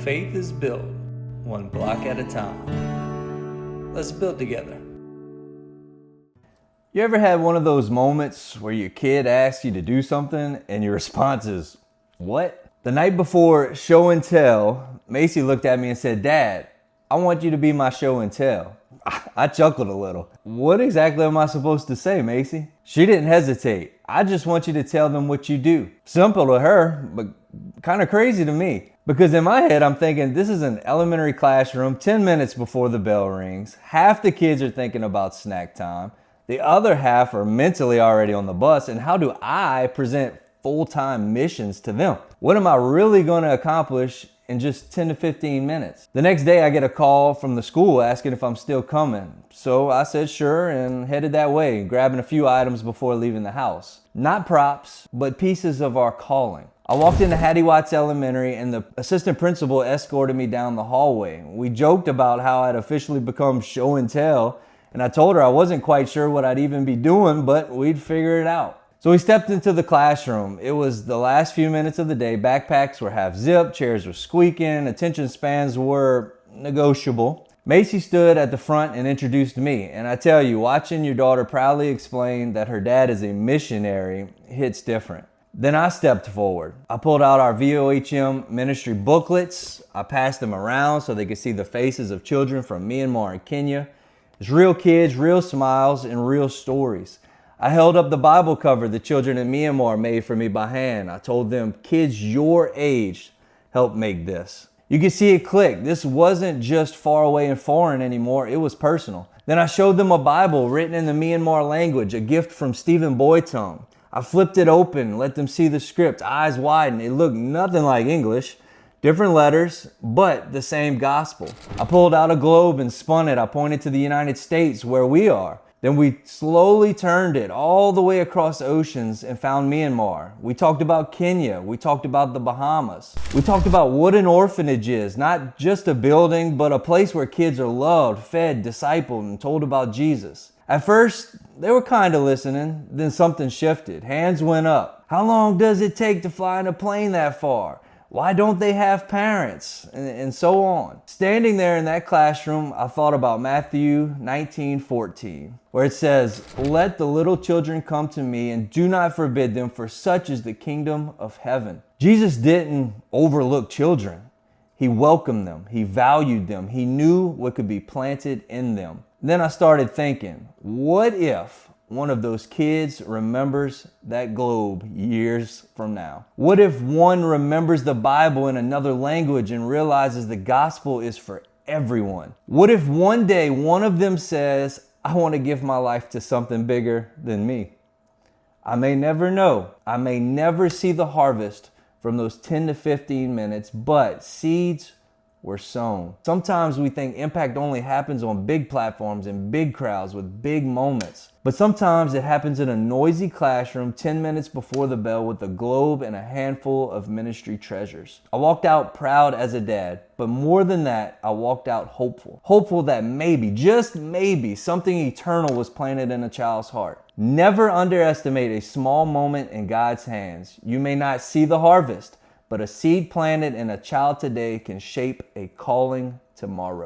Faith is built one block at a time. Let's build together. You ever had one of those moments where your kid asks you to do something and your response is, "What?" The night before show and tell, Macy looked at me and said, "Dad, I want you to be my show and tell." I chuckled a little. "What exactly am I supposed to say, Macy?" She didn't hesitate. "I just want you to tell them what you do." Simple to her, but kind of crazy to me. Because in my head, I'm thinking this is an elementary classroom 10 minutes before the bell rings. Half the kids are thinking about snack time. The other half are mentally already on the bus. And how do I present full-time missions to them? What am I really going to accomplish in just 10 to 15 minutes? The next day I get a call from the school asking if I'm still coming. So I said sure and headed that way, grabbing a few items before leaving the house. Not props, but pieces of our calling. I walked into Hattie Watts Elementary and the assistant principal escorted me down the hallway. We joked about how I'd officially become show and tell, and I told her I wasn't quite sure what I'd even be doing, but we'd figure it out. So we stepped into the classroom. It was the last few minutes of the day. Backpacks were half zipped, chairs were squeaking, attention spans were negotiable. Macy stood at the front and introduced me. And I tell you, watching your daughter proudly explain that her dad is a missionary hits different. Then I stepped forward. I pulled out our VOHM ministry booklets. I passed them around so they could see the faces of children from Myanmar and Kenya. It's real kids, real smiles, and real stories. I held up the Bible cover the children in Myanmar made for me by hand. I told them, kids your age helped make this. You could see it click. This wasn't just far away and foreign anymore, it was personal. Then I showed them a Bible written in the Myanmar language, a gift from Stephen Boytung. I flipped it open, let them see the script, eyes widen. It looked nothing like English. Different letters, but the same gospel. I pulled out a globe and spun it. I pointed to the United States where we are. Then we slowly turned it all the way across oceans and found Myanmar. We talked about Kenya. We talked about the Bahamas. We talked about what an orphanage is, not just a building, but a place where kids are loved, fed, discipled, and told about Jesus. At first, they were kind of listening, then something shifted. Hands went up. How long does it take to fly in a plane that far? Why don't they have parents? And so on. Standing there in that classroom, I thought about Matthew 19:14, where it says, "Let the little children come to me and do not forbid them, for such is the kingdom of heaven." Jesus didn't overlook children. He welcomed them. He valued them. He knew what could be planted in them. Then I started thinking, what if one of those kids remembers that globe years from now? What if one remembers the Bible in another language and realizes the gospel is for everyone? What if one day one of them says, "I want to give my life to something bigger than me"? I may never know. I may never see the harvest from those 10 to 15 minutes, but seeds were sown. Sometimes we think impact only happens on big platforms and big crowds with big moments. But sometimes it happens in a noisy classroom 10 minutes before the bell with a globe and a handful of ministry treasures. I walked out proud as a dad, but more than that, I walked out hopeful. Hopeful that maybe, just maybe, something eternal was planted in a child's heart. Never underestimate a small moment in God's hands. You may not see the harvest, but a seed planted in a child today can shape a calling tomorrow.